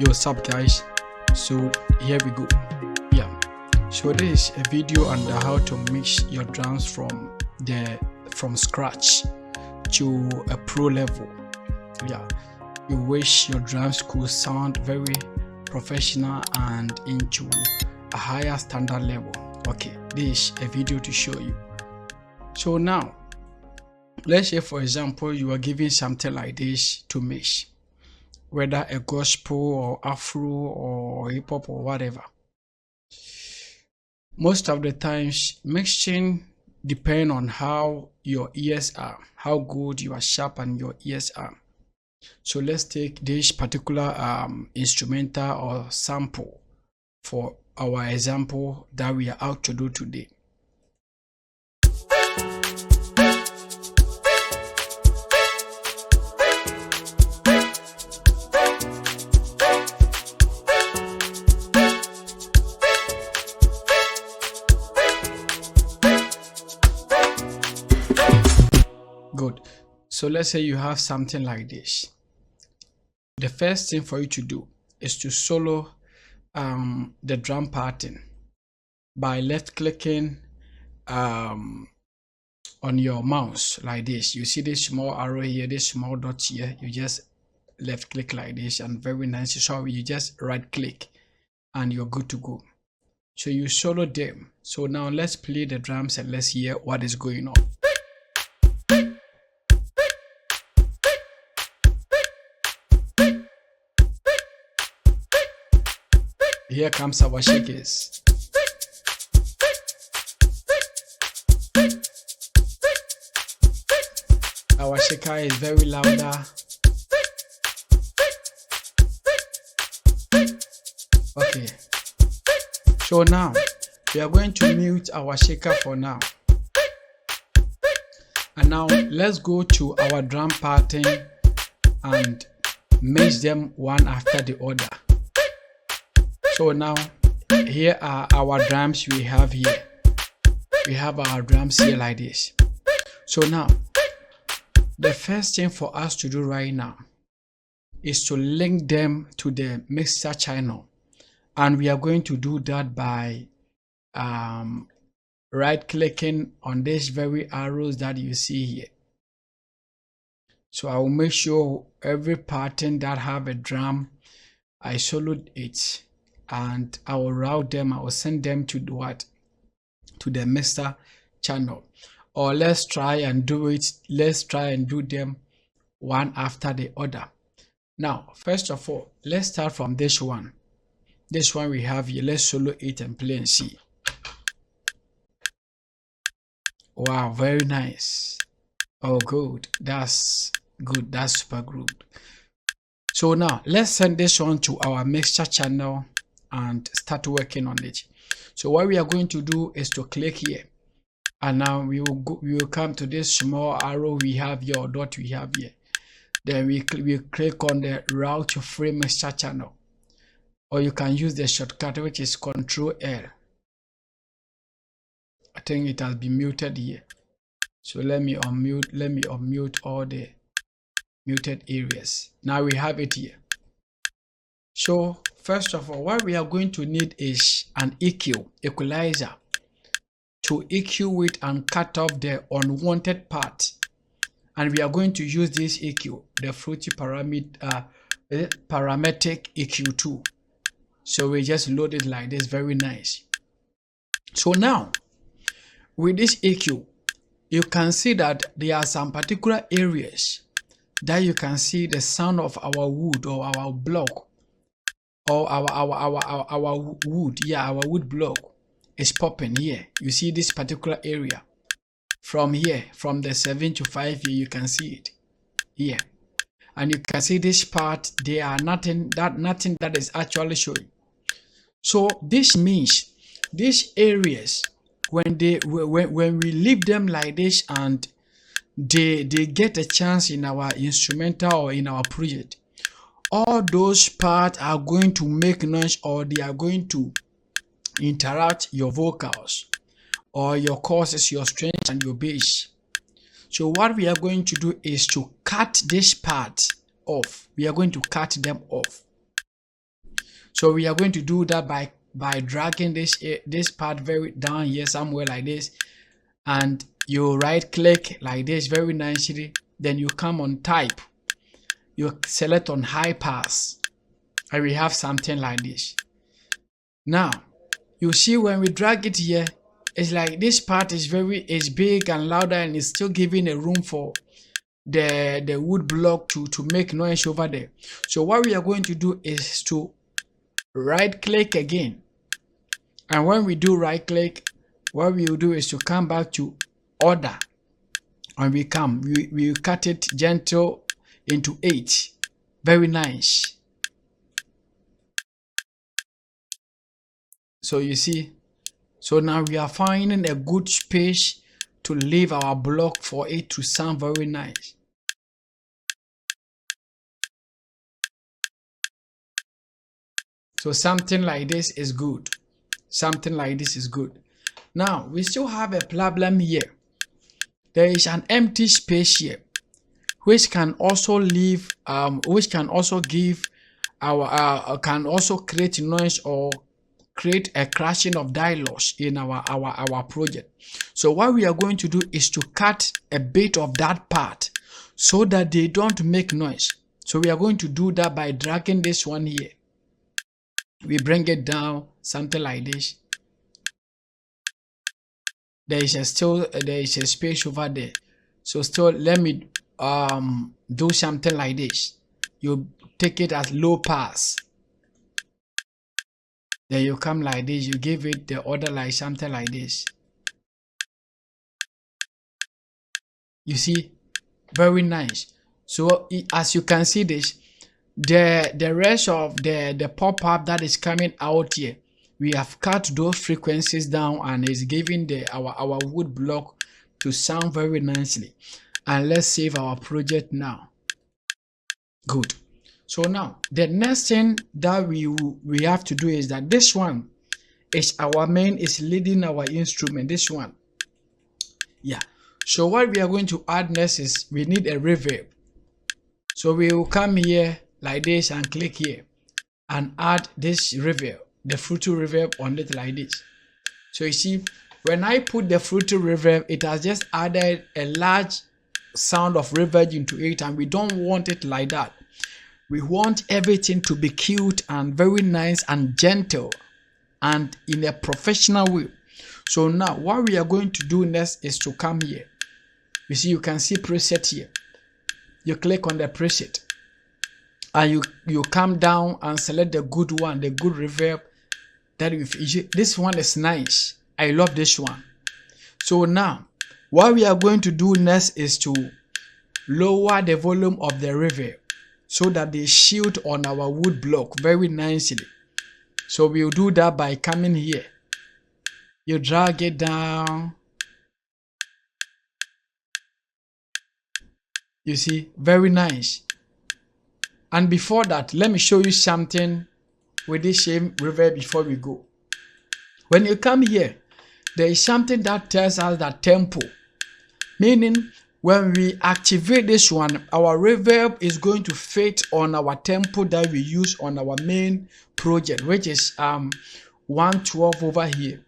Yo, what's up guys? So here we go. Yeah, so this is a video on how to mix your drums from scratch to a pro level. Yeah, you wish your drums could sound very professional and into a higher standard level. Okay, this is a video to show you. So now let's say, for example, you are giving something like this to mix, whether a gospel or Afro or hip hop or whatever. Most of the times, mixing depends on how your ears are, how good you are sharp and your ears are. So let's take this particular instrumental or sample for our example that we are out to do today. Good. So let's say you have something like this. The first thing for you to do is to solo the drum pattern by left clicking on your mouse like this. You see this small arrow here, this small dot here. You just left click like this, and very nice. So you just right click and you're good to go. So you solo them. So now let's play the drums and let's hear what is going on. Here comes our shakers. Our shaker is very louder. Okay. So now we are going to mute our shaker for now. And now let's go to our drum pattern and mix them one after the other. So now here are our drums we have here. We have our drums here like this. So now the first thing for us to do right now is to link them to the mixer channel, and we are going to do that by right clicking on these very arrows that you see here. So I will make sure every pattern that have a drum, I soloed it, and I will route them. I will send them to what? To the mixer channel. Or let's try and do it. Let's try and do them one after the other. Now, first of all, let's start from this one. This one we have here. Let's solo it and play and see. Wow, very nice. Oh, good. That's good. That's super good. So now let's send this one to our mixer channel and start working on it. So what we are going to do is to click here, and now we will come to this small arrow we have here, or dot we have here. Then we click on the route to free mixer channel, or you can use the shortcut which is Control L. I think it has been muted here, so let me unmute all the muted areas. Now we have it here. So first of all, what we are going to need is an equalizer to EQ it and cut off the unwanted part. And we are going to use this EQ, the Fruity parametric EQ tool. So we just load it like this, very nice. So now with this EQ, you can see that there are some particular areas that you can see the sound of our wood or our block, or our wood, yeah, our wood block is popping here. You see this particular area from here, from the 7 to 5 here, you can see it here, and you can see this part. There are nothing that is actually showing. So this means these areas, when we leave them like this and they get a chance in our instrumental or in our project, all those parts are going to make noise, or they are going to interrupt your vocals or your choruses, your strings and your bass. So what we are going to do is to cut this part off. We are going to cut them off. So we are going to do that by dragging this part very down here somewhere like this, and you right click like this very nicely. Then you come on type, you select on high pass, and we have something like this. Now you see when we drag it here, it's like this part is big and louder, and it's still giving a room for the wood block to make noise over there. So what we are going to do is to right click again, and when we do right click, what we will do is to come back to order, and we cut it gentle into 8. Very nice. So you see, so now we are finding a good space to leave our block for it to sound very nice. So something like this is good. Something like this is good. Now we still have a problem here. There is an empty space here, which can also leave, which can also give our can also create noise or create a crashing of dialogues in our project. So what we are going to do is to cut a bit of that part so that they don't make noise. So we are going to do that by dragging this one here. We bring it down something like this. There is a space over there. So still let me do something like this. You take it as low pass. Then you come like this, you give it the order like something like this. You see, very nice. So as you can see this, the rest of the pop-up that is coming out here, we have cut those frequencies down, and it's giving our wood block to sound very nicely. And let's save our project now. Good. So now the next thing that we have to do is that this one is our main, is leading our instrument, this one. Yeah. So what we are going to add next is we need a reverb. So we will come here like this and click here and add this reverb, the fruity reverb on it like this. So you see, when I put the fruity reverb, it has just added a large sound of reverb into it, and we don't want it like that. We want everything to be cute and very nice and gentle and in a professional way. So now what we are going to do next is to come here. You see, you can see preset here. You click on the preset, and you come down and select the good one, the good reverb. This one is nice. I love this one. So now what we are going to do next is to lower the volume of the reverb so that they shield on our wood block very nicely. So we'll do that by coming here. You drag it down. You see, very nice. And before that, let me show you something with this same reverb before we go. When you come here, there is something that tells us that tempo, meaning when we activate this one, our reverb is going to fit on our tempo that we use on our main project, which is 112 over here.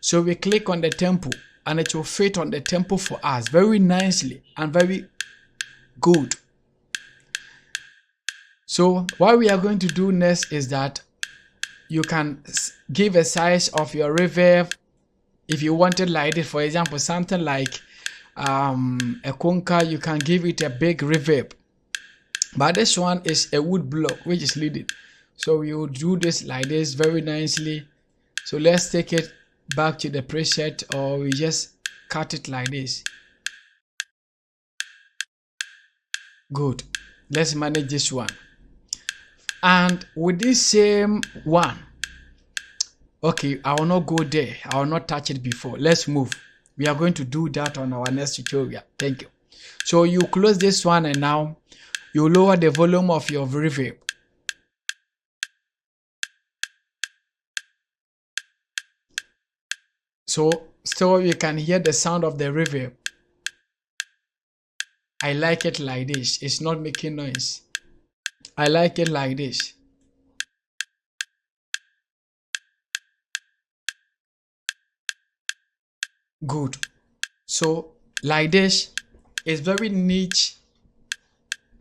So we click on the tempo, and it will fit on the tempo for us very nicely and very good. So what we are going to do next is that you can give a size of your reverb if you want it like this. For example, something like a conker, you can give it a big reverb, but this one is a wood block which is leading. So we will do this like this very nicely. So let's take it back to the preset, or we just cut it like this. Good. Let's manage this one, and with this same one, okay, I will not go there, I will not touch it before. Let's move. We are going to do that on our next tutorial. Thank you. So you close this one, and now you lower the volume of your reverb. So still you can hear the sound of the reverb. I like it like this. It's not making noise. I like it like this. Good. So like this is very niche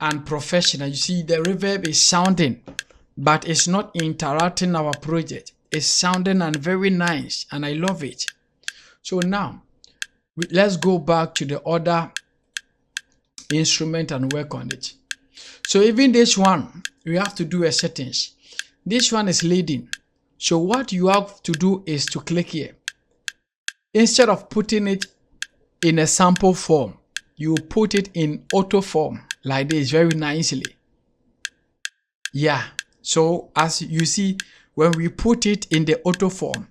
and professional. You see the reverb is sounding, but it's not interrupting our project. It's sounding and very nice, and I love it. So now let's go back to the other instrument and work on it. So even this one, we have to do a settings. This one is leading. So what you have to do is to click here. Instead of putting it in a sample form, you put it in auto form like this very nicely. Yeah. So as you see, when we put it in the auto form,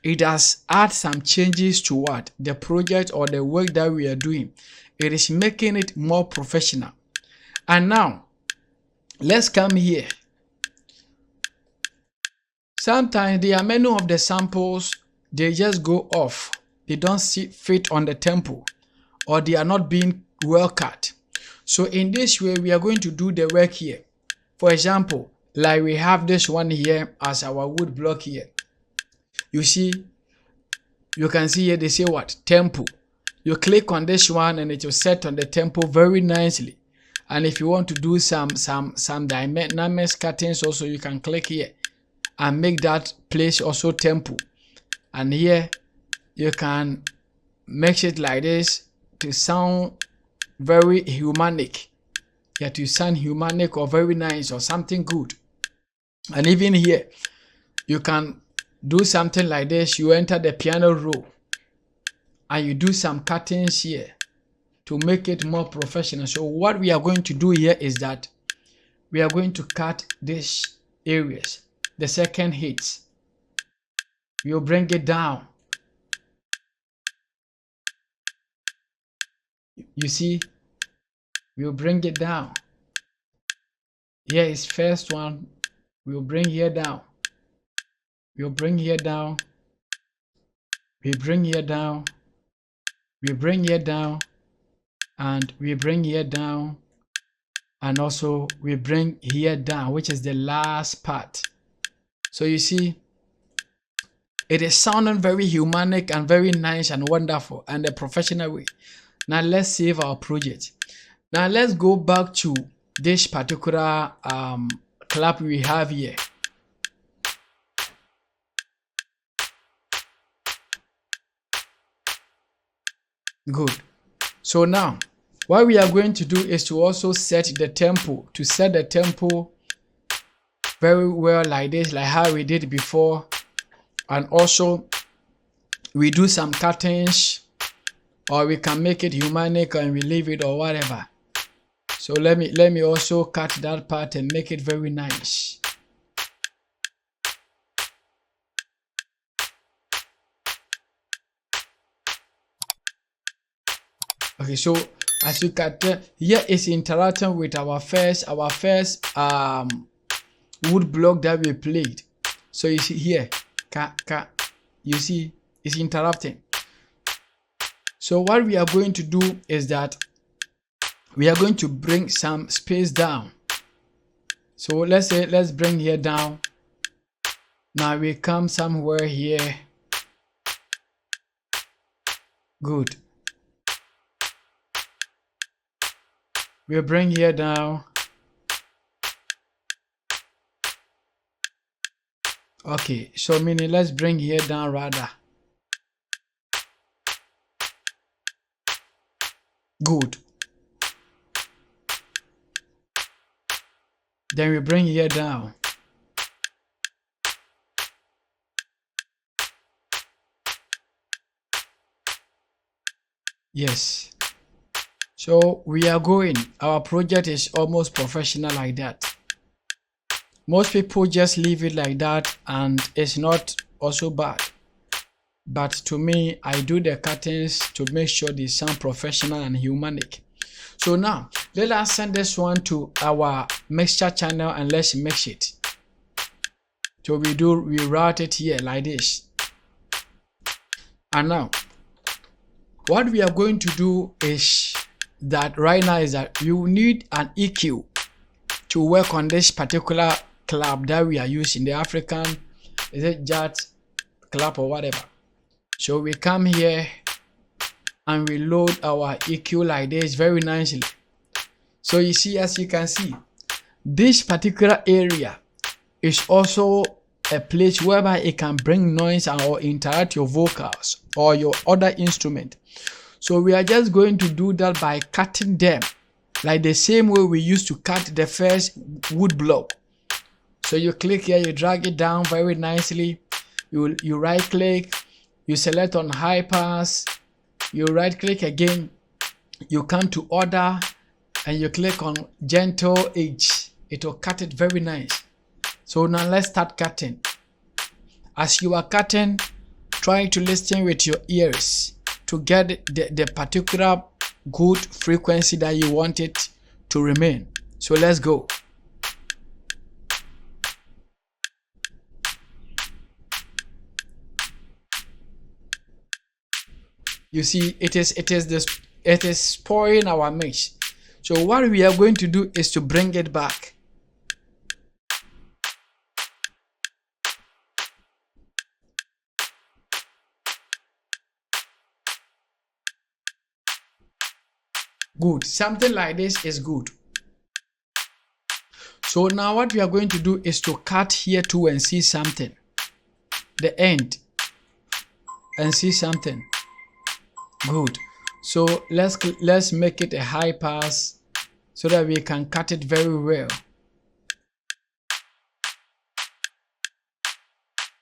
it does add some changes to what the project or the work that we are doing. It is making it more professional. And now let's come here. Sometimes there are many of the samples, they just go off. They don't fit on the tempo, or they are not being well cut. So in this way, we are going to do the work here. For example, like we have this one here as our wood block here. You see, you can see here they say what? Tempo. You click on this one and it will set on the tempo very nicely. And if you want to do some dynamics cuttings also, you can click here and make that place also tempo. And here you can make it like this to sound very humanic. Yeah, to sound humanic or very nice or something good. And even here, you can do something like this. You enter the piano roll and you do some cuttings here to make it more professional. So what we are going to do here is that we are going to cut these areas, the second hits. We'll bring it down. You see, we'll bring it down. Here is first one. We'll bring here down. We'll bring here down. We bring here down. We bring here down. And we bring here down. And also we bring here down, which is the last part. So you see, it is sounding very humanic and very nice and wonderful and a professional way. Now let's save our project. Now let's go back to this particular clap we have here. Good. So now what we are going to do is to also set the tempo, to set the tempo very well like this, like how we did before. And also we do some cuttings, or we can make it humanic and we leave it or whatever. So let me also cut that part and make it very nice. Okay, so as you can tell, here is interacting with our first wood block that we played. So you see here, you see it's interrupting. So what we are going to do is that we are going to bring some space down. So let's bring here down. Now we come somewhere here. Good. We'll bring here down. Okay, so meaning let's bring here down rather. Good. Then we bring here down. Yes. So we are going. Our project is almost professional like that. Most people just leave it like that and it's not also bad. But to me, I do the cuttings to make sure they sound professional and humanic. So now, let us send this one to our mixture channel and let's mix it. So we route it here like this. And now, what we are going to do is that right now is that you need an EQ to work on this particular clap that we are using, the African, is it jazz clap or whatever. So we come here and we load our EQ like this very nicely. So you see, as you can see, this particular area is also a place whereby it can bring noise or interact your vocals or your other instrument. So we are just going to do that by cutting them like the same way we used to cut the first wood block. So you click here, you drag it down very nicely, you right click, you select on high pass, you right click again, you come to order and you click on gentle edge. It will cut it very nice. So now let's start cutting. As you are cutting, try to listen with your ears to get the particular good frequency that you want it to remain. So let's go. You see, it is spoiling our mix. So what we are going to do is to bring it back. Good. Something like this is good. So now what we are going to do is to cut here too and see something. The end. And see something. Good. So let's make it a high pass so that we can cut it very well.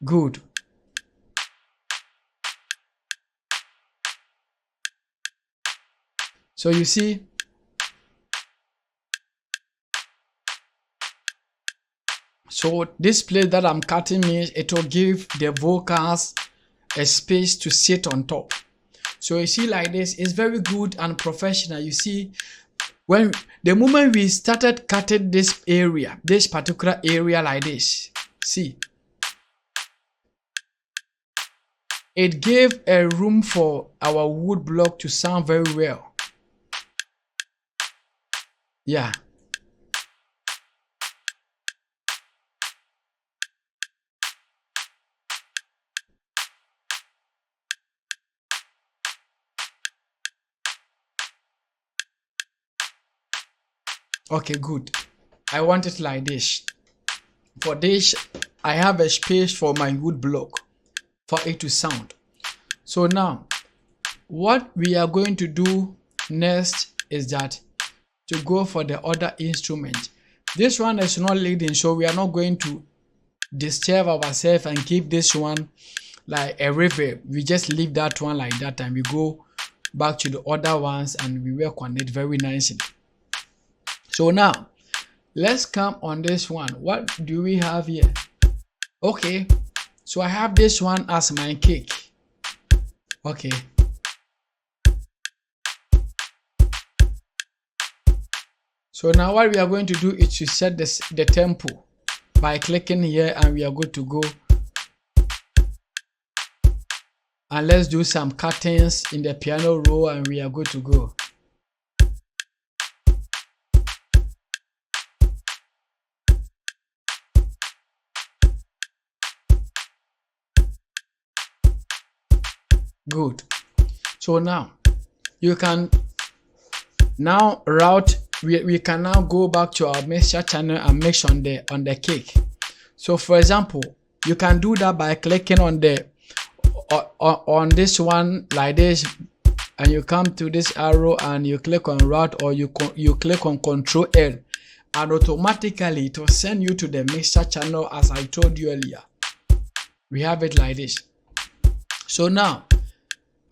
Good. So you see, so this place that I'm cutting means it will give the vocals a space to sit on top. So you see like this, it's very good and professional. You see, when the moment we started cutting this area, this particular area like this, see, it gave a room for our wood block to sound very well. Yeah. Okay, good. I want it like this. For this, I have a space for my wood block for it to sound. So now, what we are going to do next is that to go for the other instrument. This one is not leading, so we are not going to disturb ourselves and give this one like a reverb. We just leave that one like that and we go back to the other ones and we work on it very nicely. So now let's come on this one. What do we have here? Okay, so I have this one as my kick. Okay. So now what we are going to do is to set the tempo by clicking here, and we are going to go and let's do some cuttings in the piano roll, and we are good to go. Good. So now you can now route. We can now go back to our mixture channel and mix on the cake. So for example, you can do that by clicking on the on this one like this, and you come to this arrow and you click on route, or you click on Control L, and automatically it will send you to the mixture channel as I told you earlier. We have it like this. So now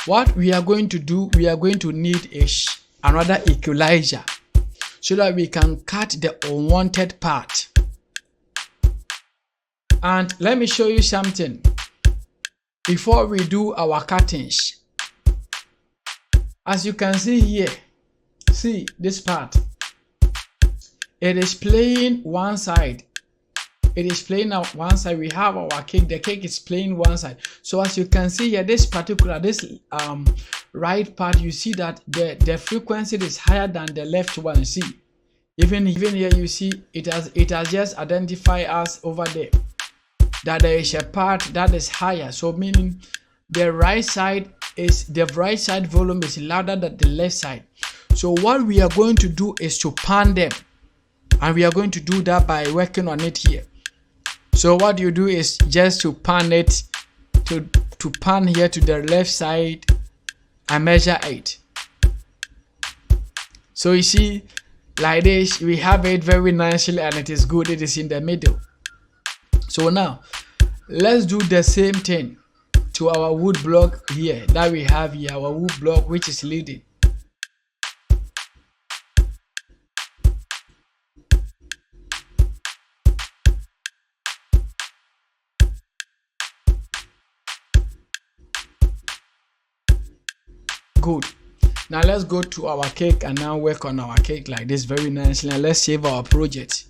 what we are going to do, we are going to need is another equalizer so that we can cut the unwanted part. And let me show you something before we do our cuttings. As you can see here, see this part, it is playing one side. It is playing out one side. We have our cake, the cake is playing one side. So as you can see here, this right part, you see that the frequency is higher than the left one. See, even here you see it has just identified us over there that there is a part that is higher. So meaning the right side is the right side volume is louder than the left side. So what we are going to do is to pan them, and we are going to do that by working on it here. So what you do is just to pan it, to pan here to the left side and measure it. So you see, like this, we have it very nicely and it is good. It is in the middle. So now let's do the same thing to our wood block here that we have here, our wood block which is leading. Good. Now let's go to our cake and now work on our cake like this very nicely, and let's save our project.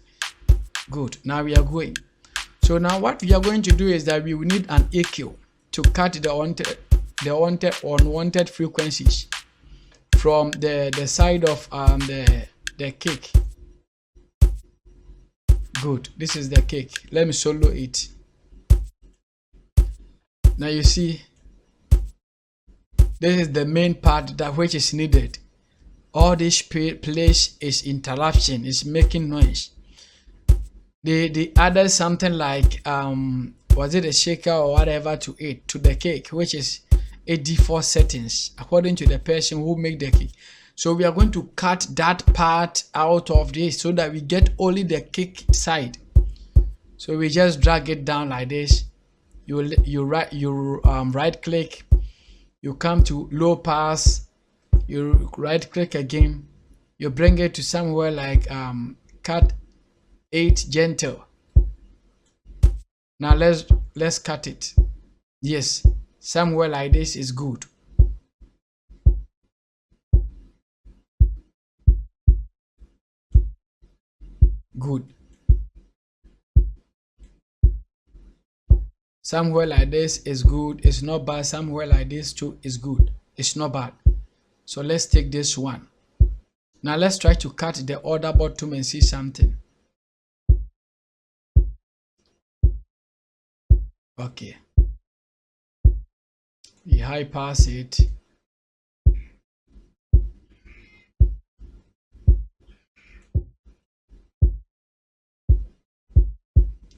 Good. Now we are going. So now what we are going to do is that we will need an EQ to cut the unwanted frequencies from the side of the cake. Good. This is the cake. Let me solo it. Now you see, this is the main part that which is needed. All this place is interruption, is making noise. They added something like was it a shaker or whatever to it, to the cake, which is a default settings according to the person who make the cake. So we are going to cut that part out of this so that we get only the cake side. So we just drag it down like this. You right click, you come to low pass, you right click again, you bring it to somewhere like cut 8 gentle. Now let's cut it. Yes, somewhere like this is good. Good. Somewhere like this is good. It's not bad. Somewhere like this too is good. It's not bad. So let's take this one. Now let's try to cut the other bottom and see something. Okay. We high pass it.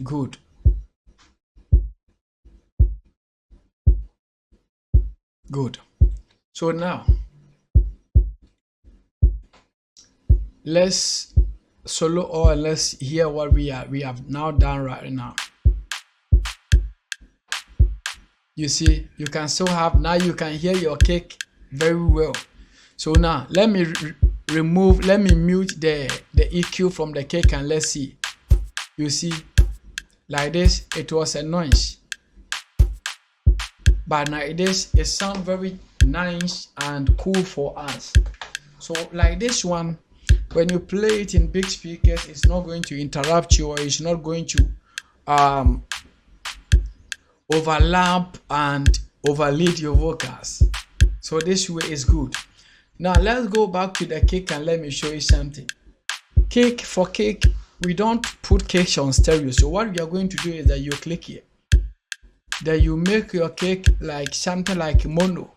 Good. Good. So now let's solo, or let's hear what we have now done right now. You see, you can still have, now you can hear your cake very well. So now let me let me mute the EQ from the cake and let's see. You see, like this, it was a noise, but now it sounds very nice and cool for us. So like this one, when you play it in big speakers, it's not going to interrupt you, or it's not going to overlap and overlead your vocals. So this way is good. Now let's go back to the cake and let me show you something. For cake, we don't put cakes on stereo. So what we are going to do is that you click here, then you make your cake like something like mono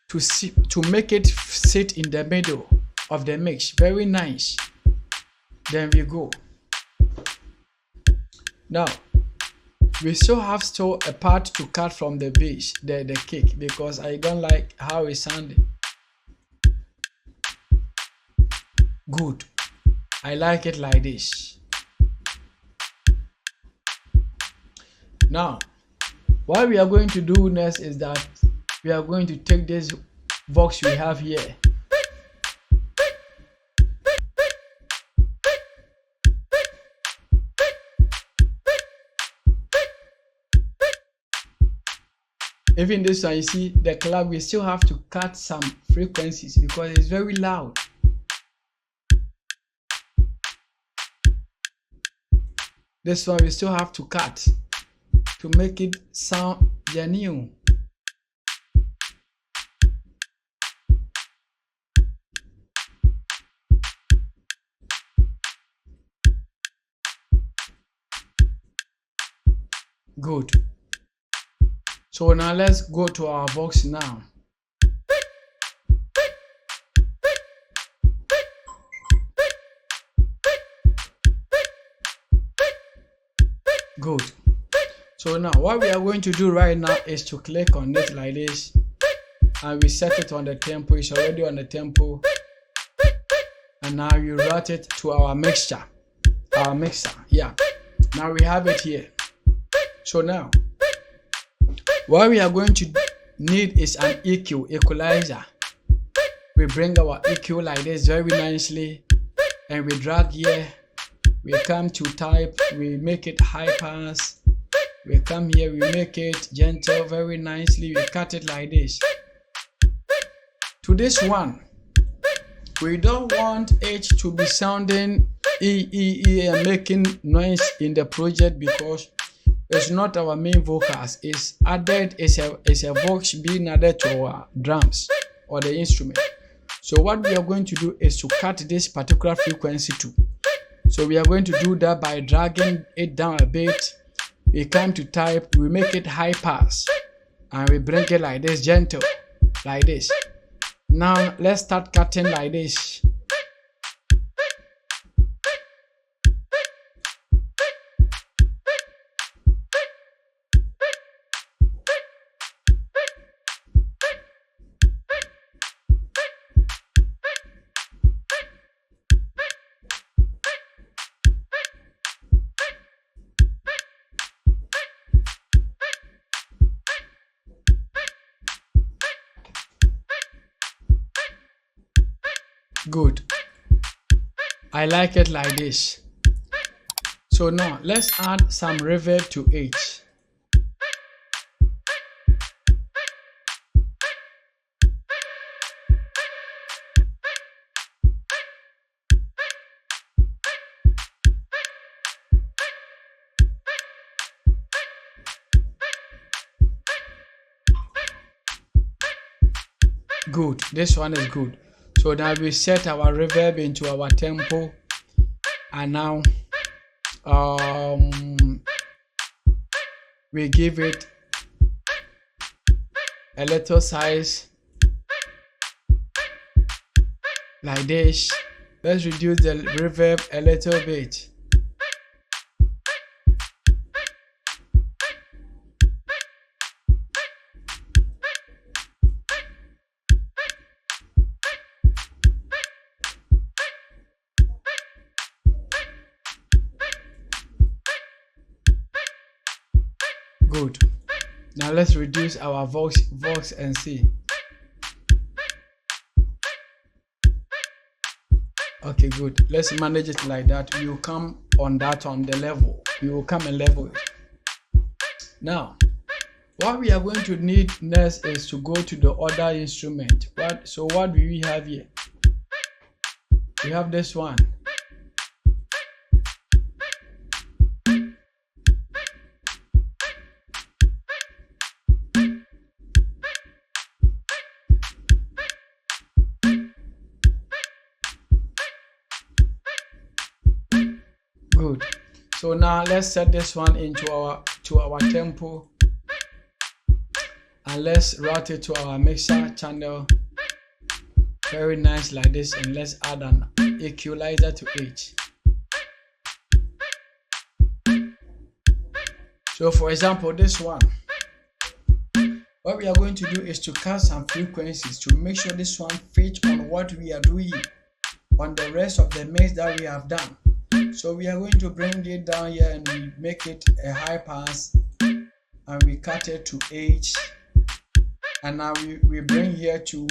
to make it sit in the middle of the mix. Very nice. Then we go. Now we still have a part to cut from the base, the cake, because I don't like how it sounded. Good. I like it like this. Now what we are going to do next is that we are going to take this box we have here. Even this one, you see the clap, we still have to cut some frequencies because it's very loud. This one we still have to cut to make it sound genuine. Good. So now let's go to our box now. Good. So now what we are going to do right now is to click on it like this, and we set it on the tempo. It's already on the tempo, and now you route it to our mixer. Yeah, now we have it here. So now what we are going to need is an equalizer. We bring our EQ like this very nicely, and we drag here. We come to type, we make it high pass. We come here, we make it gentle very nicely. We cut it like this. To this one, we don't want it to be sounding and making noise in the project, because it's not our main vocals. It's added, it's a voice being added to our drums or the instrument. So what we are going to do is to cut this particular frequency too. So we are going to do that by dragging it down a bit. We come to type, we make it high pass, and we bring it like this, gentle, like this. Now let's start cutting like this. Good. I like it like this. So now let's add some reverb to it. Good. This one is good. So now we set our reverb into our tempo, and now we give it a little size like this. Let's reduce the reverb a little bit. Good. Now let's reduce our vox and see. Okay, good. Let's manage it like that. We will come on that on the level. We will come and level it. Now, what we are going to need next is to go to the other instrument. So what do we have here? We have this one. Good. So now let's set this one into our tempo, and let's route it to our mixer channel very nice like this, and let's add an equalizer to it. So for example, this one, what we are going to do is to cut some frequencies to make sure this one fits on what we are doing on the rest of the mix that we have done. So we are going to bring it down here, and we make it a high pass, and we cut it to H, and now we bring here to,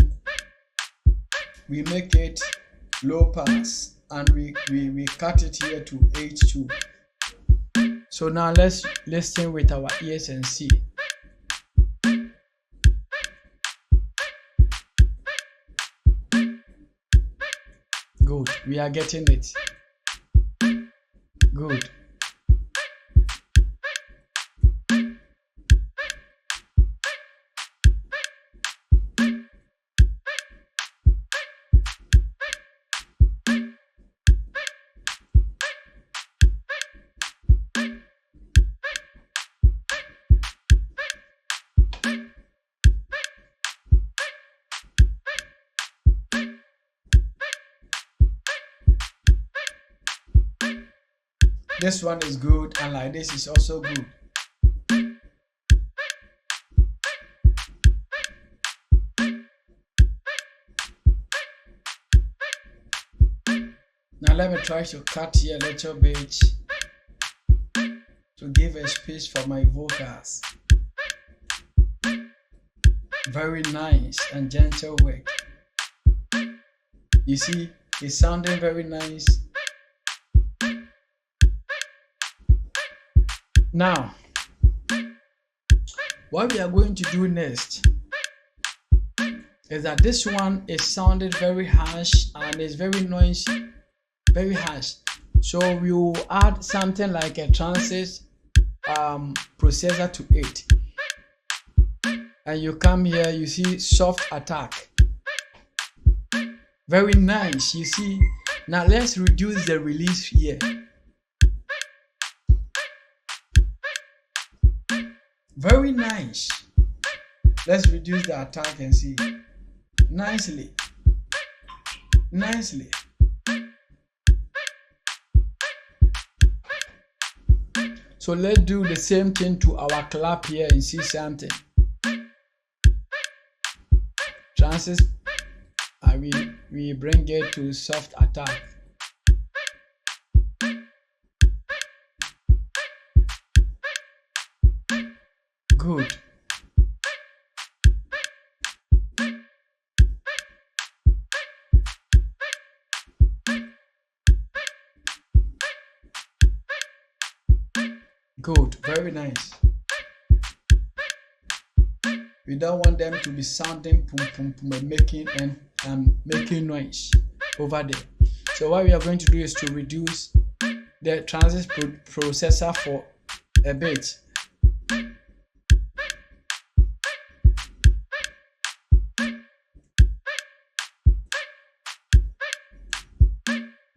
we make it low pass, and we cut it here to H2. So now let's listen with our ears and see. Good, we are getting it. Good. This one is good, and like this is also good. Now let me try to cut here a little bit to give a space for my vocals. Very nice and gentle work. You see, it's sounding very nice. Now, what we are going to do next is that this one is sounded very harsh and is very noisy, very harsh. So we will add something like a transit processor to it. And you come here, you see soft attack. Very nice, you see. Now let's reduce the release here. Very nice. Let's reduce the attack and see. Nicely. Nicely. So let's do the same thing to our clap here and see something. Chances we bring it to soft attack. Good. Good, very nice. We don't want them to be sounding pum pum pum and making noise over there. So what we are going to do is to reduce the transit processor for a bit.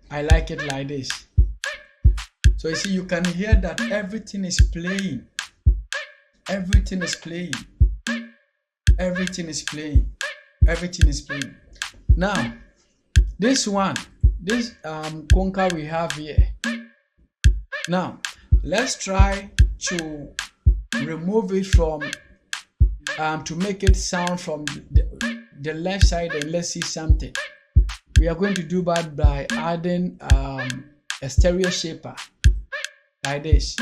I like it like this. So you see, you can hear that everything is playing. Everything is playing. Everything is playing. Everything is playing. Now, this one, this conga we have here. Now, let's try to remove it from to make it sound from the left side, and let's see something. We are going to do that by adding a stereo shaper like this.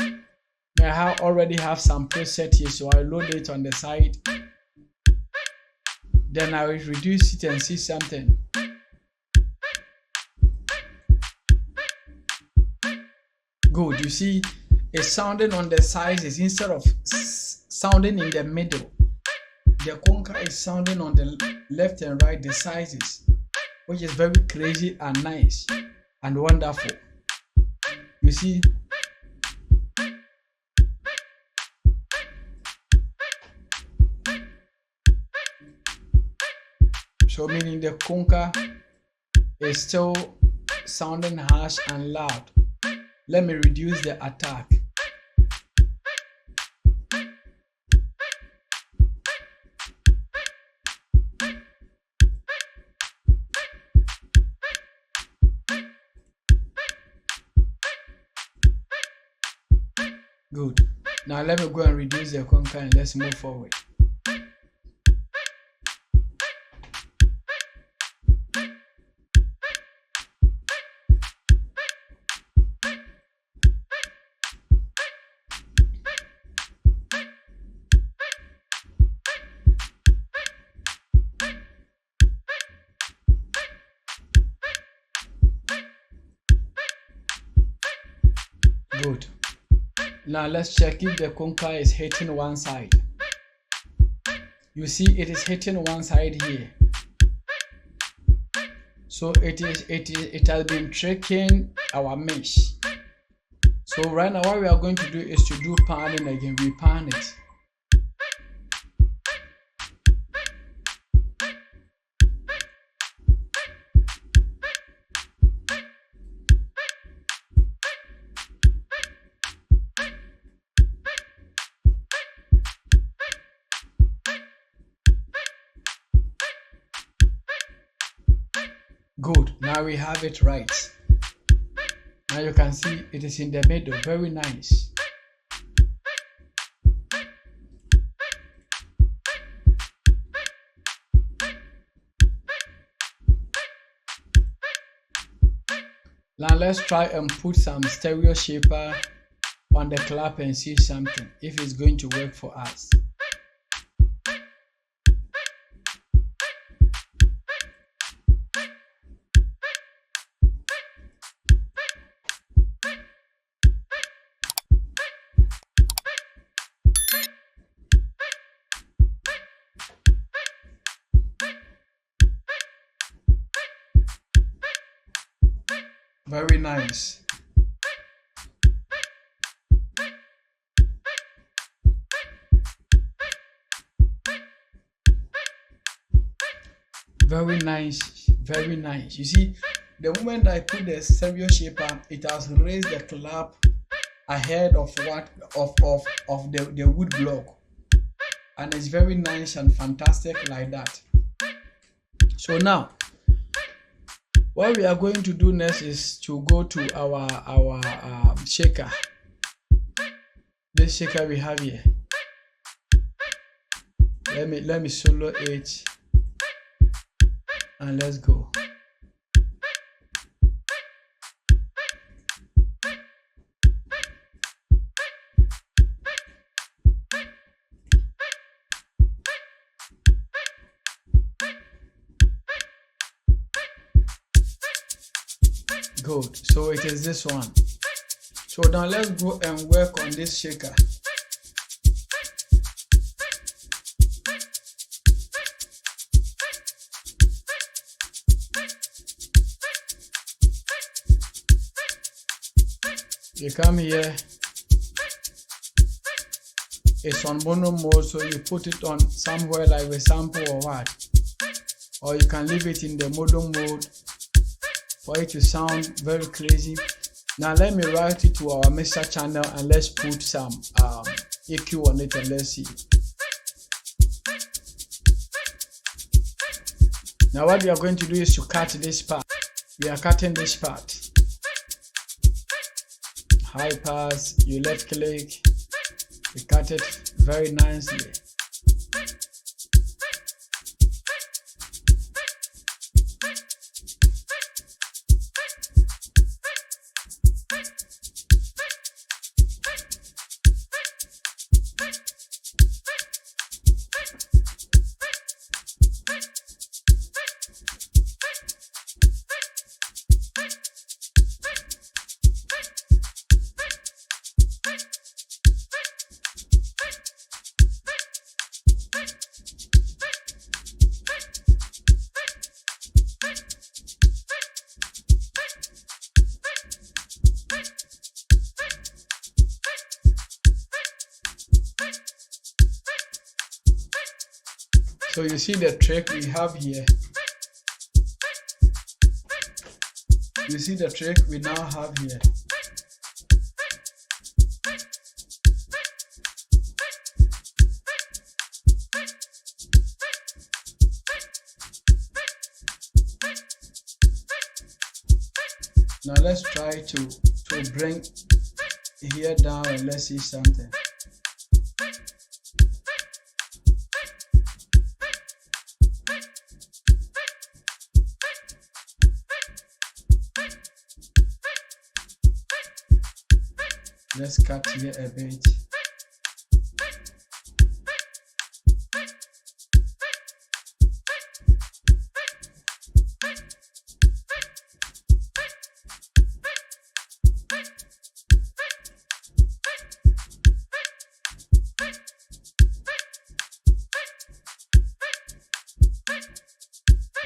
I already have some preset here, so I load it on the side. Then I will reduce it and see something. Good, you see, it's sounding on the sides instead of sounding in the middle. The conga is sounding on the left and right, the sizes, which is very crazy and nice and wonderful. You see, so meaning the conga is still sounding harsh and loud. Let me reduce the attack. Good. Now let me go and reduce the conga and let's move forward. Good. Now let's check if the conga is hitting one side. You see, it is hitting one side here. So it has been tricking our mesh. So right now what we are going to do is to do panning again. We pan it. Good. Now we have it right. Now you can see it is in the middle. Very nice. Now let's try and put some stereo shaper on the clap and see something, if it's going to work for us. Very nice. Very nice, very nice. You see, the moment I put the stereo shaper, it has raised the clap ahead of the wood block, and it's very nice and fantastic like that. So now, what we are going to do next is to go to our shaker. This shaker we have here. Let me solo it, and let's go. Good. So it is this one. So now let's go and work on this shaker. You come here, it's on mono mode, so you put it on somewhere like a sample or what, or you can leave it in the mono mode for it to sound very crazy. Now let me route it to our mixer channel and let's put some EQ on it and let's see. Now what we are going to do is to cut this part. We are cutting this part. High pass, you left click, you cut it very nicely. So you see the trick we have here. You see the trick we now have here. Now let's try to bring here down and let's see something. Let's cut here a bit.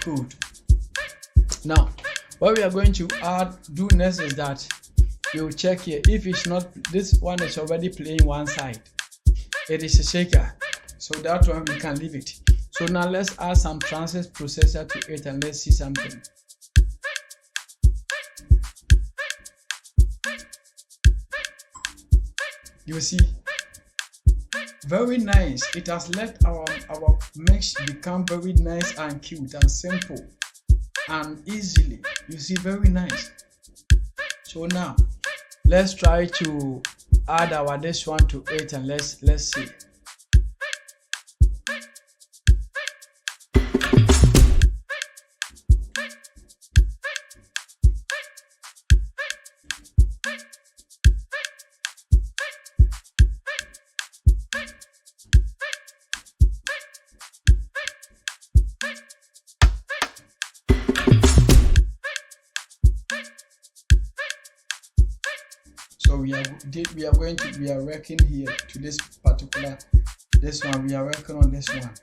Good. Now, what we are going to do next is that you check here. If it's not, this one is already playing one side, it is a shaker, so that one we can leave it. So now let's add some transient processor to it and let's see something. You see, very nice. It has let our mix become very nice and cute and simple and easily. You see, very nice. So now let's try to add our this one to it, and let's see. So we are working here to this particular, this one, we are working on this one.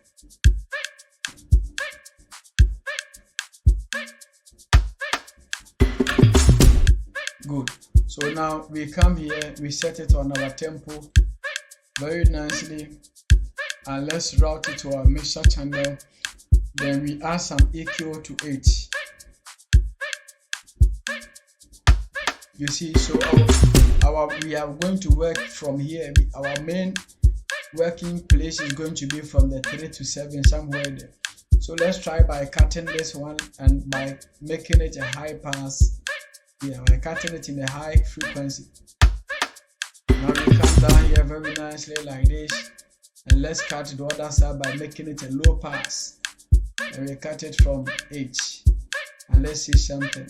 Good. So now we come here, we set it on our tempo very nicely, and let's route it to our mixer channel. Then we add some EQ to it. You see, so we are going to work from here. Our main working place is going to be from the 3 to 7, somewhere there. So let's try by cutting this one and by making it a high pass. Yeah, by cutting it in a high frequency. Now we come down here very nicely like this, and let's cut the other side by making it a low pass. And we cut it from H, and let's see something.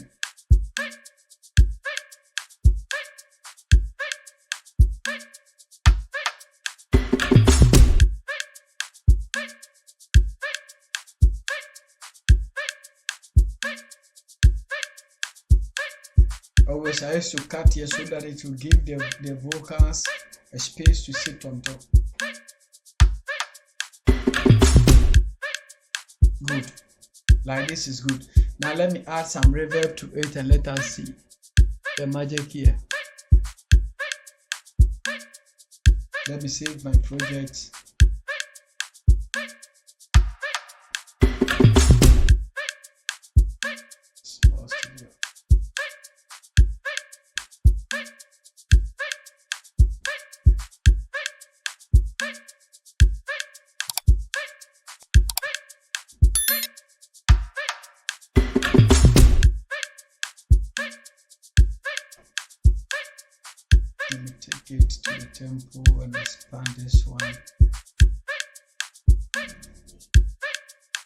Always I used to cut here so that it will give the vocals a space to sit on top. Good. Like this is good. Now let me add some reverb to it, and let us see the magic here. Let me save my project. Small studio. Let me take it to the tempo and expand this one,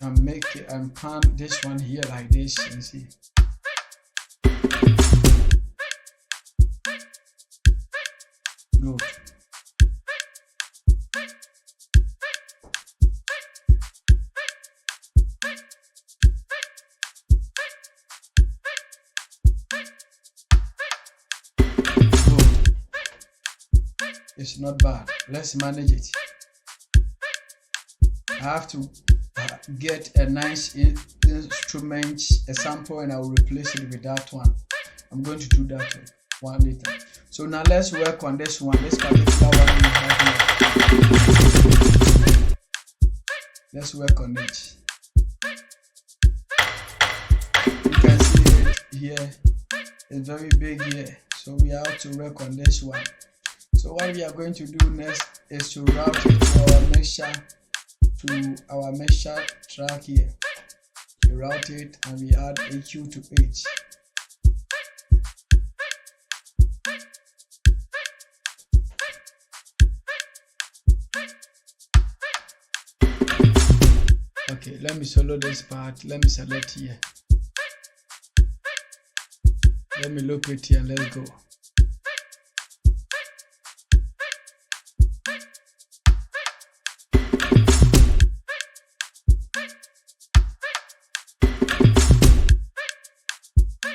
and make it and pan this one here like this, and see. Good. It's not bad. Let's manage it. I have to get a nice instrument, a sample, and I will replace it with that one. I'm going to do that one later. So now let's work on this one. This particular one we have here. Let's work on it. You can see it here. It's very big here. So we have to work on this one. So what we are going to do next is to route it to our mixer track here. We route it and we add EQ to it. Okay, let me solo this part. Let me select here. Let me loop it here and let's go.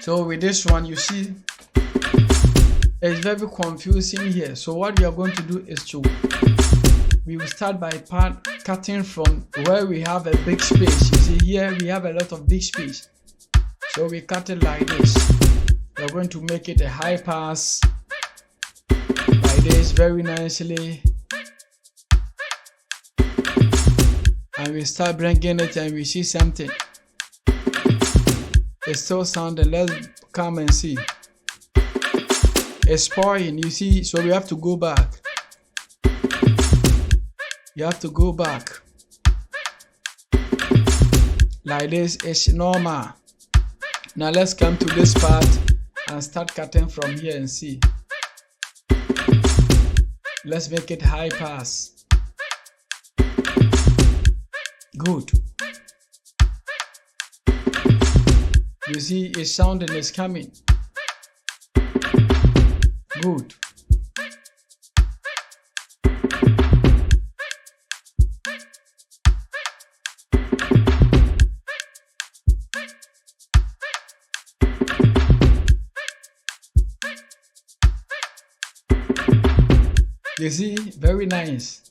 So with this one, you see, it's very confusing here. So what we are going to do is we will start by cutting from where we have a big space. You see here, we have a lot of big space. So we cut it like this. We're going to make it a high pass like this very nicely. And we start bringing it and we see something. It's still sounding. Let's come and see. It's pouring, you see, so we have to go back. You have to go back. Like this, it's normal. Now let's come to this part and start cutting from here and see. Let's make it high pass. Good. You see, its sounding is coming. Good. You see, very nice.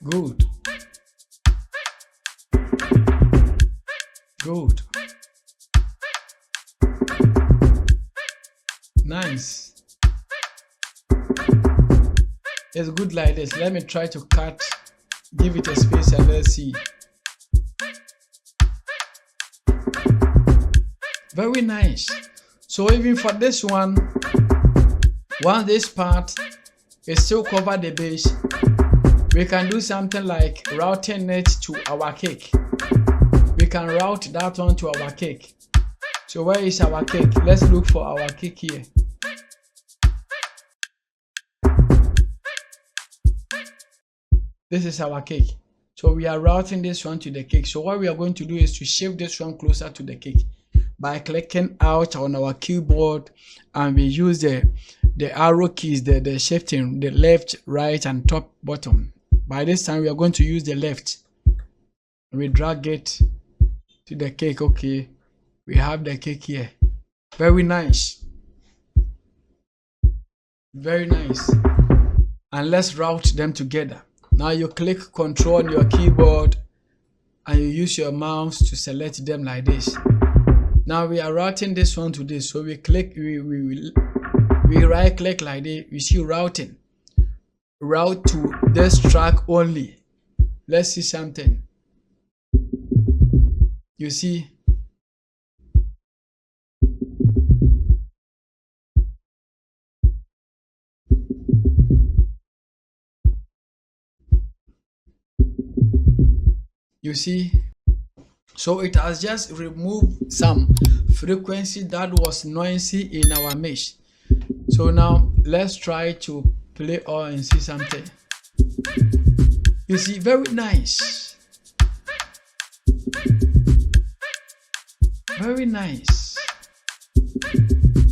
Good. Good. Nice. It's good like this. Let me try to cut, give it a space and let's see. Very nice. So even for this one, once this part is still cover the base, we can do something like routing it to our cake. We can route that one to our cake. So where is our cake? Let's look for our cake here. This is our cake. So we are routing this one to the cake. So what we are going to do is to shift this one closer to the cake by clicking out on our keyboard, and we use the arrow keys, the shifting, the left, right, and top, bottom. By this time we are going to use the left. We drag it to the cake. Okay, we have the cake here. Very nice. Very nice. And let's route them together. Now you click Control on your keyboard and you use your mouse to select them like this. Now we are routing this one to this. So we click, we right click like this. We see routing. Route to this track only. Let's see something. You see, so it has just removed some frequency that was noisy in our mesh. So now let's try to play all and see something. You see, very nice. Very nice.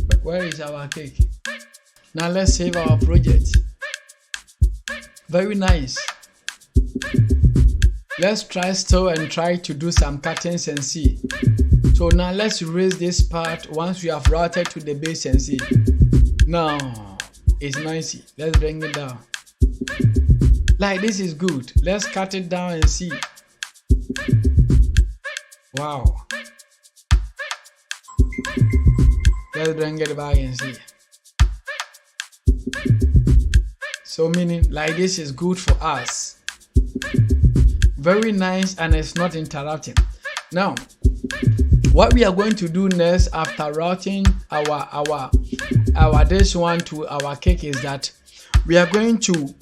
But where is our cake? Now let's save our project. Very nice. Let's try still and try to do some cuttings and see. So now let's erase this part once we have routed to the base and see. Now it's noisy. Let's bring it down. Like this is good. Let's cut it down and see. Wow. Let's bring it back and see. So meaning like this is good for us. Very nice, and it's not interrupting. Now what we are going to do next after routing our this one to our cake is that we are going to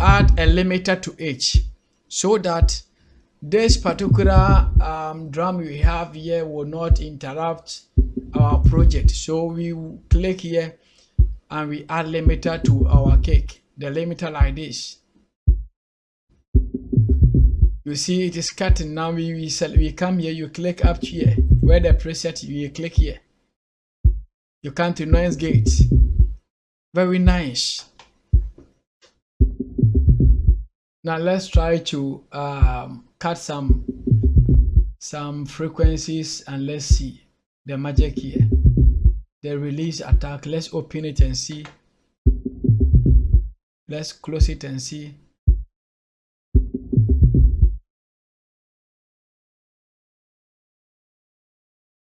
add a limiter to it so that this particular drum we have here will not interrupt our project. So we click here and we add limiter to our cake. The limiter like this. You see it is cutting. Now we come here, you click up here where the preset, you click here. You come to noise gate. Very nice. Now let's try to cut some frequencies and let's see the magic here. The release attack. Let's open it and see. Let's close it and see.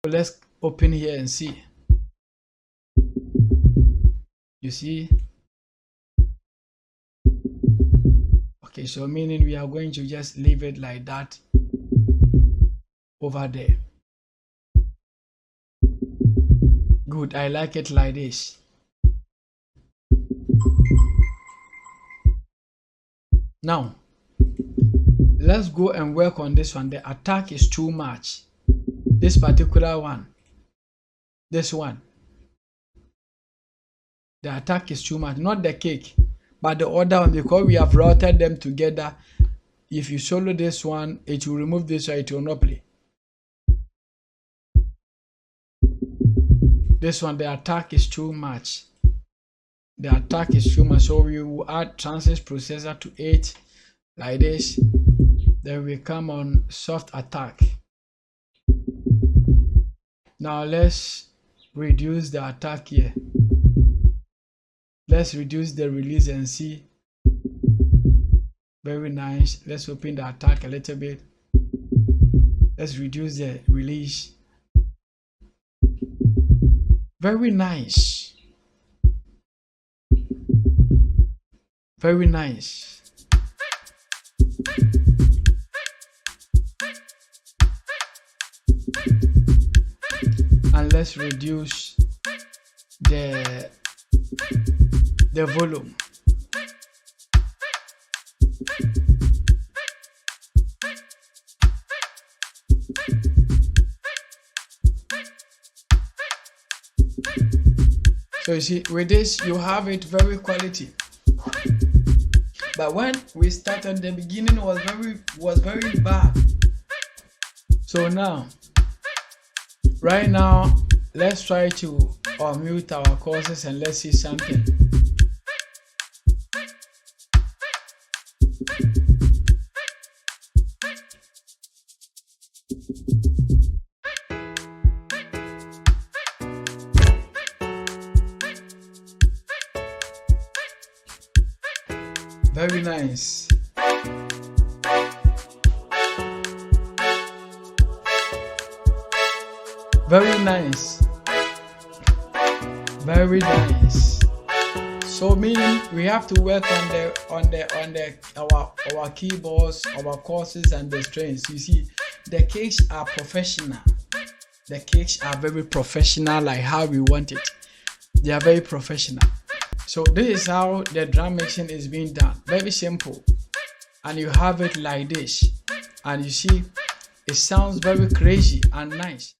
Let's open here and see. You see? Okay, so meaning we are going to just leave it like that over there. Good, I like it like this. Now let's go and work on this one. The attack is too much. This particular one, this one, the attack is too much. Not the cake, but the other one, because we have routed them together. If you solo this one, it will remove this, or it will not play. This one, the attack is too much. The attack is too much. So we will add transit processor to 8 like this. Then we come on soft attack. Now let's reduce the attack here. Let's reduce the release and see. Very nice. Let's open the attack a little bit. Let's reduce the release. Very nice. Very nice. And let's reduce the volume. So you see, with this you have it very quality. But when we started, the beginning was very bad. So now, right now, let's try to unmute our courses and let's see something. Very nice. Very nice. Very nice. So meaning we have to work on our keyboards, our courses and the strings. You see, the cakes are professional. The cakes are very professional, like how we want it. They are very professional. So this is how the drum mixing is being done. Very simple. And you have it like this. And you see, it sounds very crazy and nice.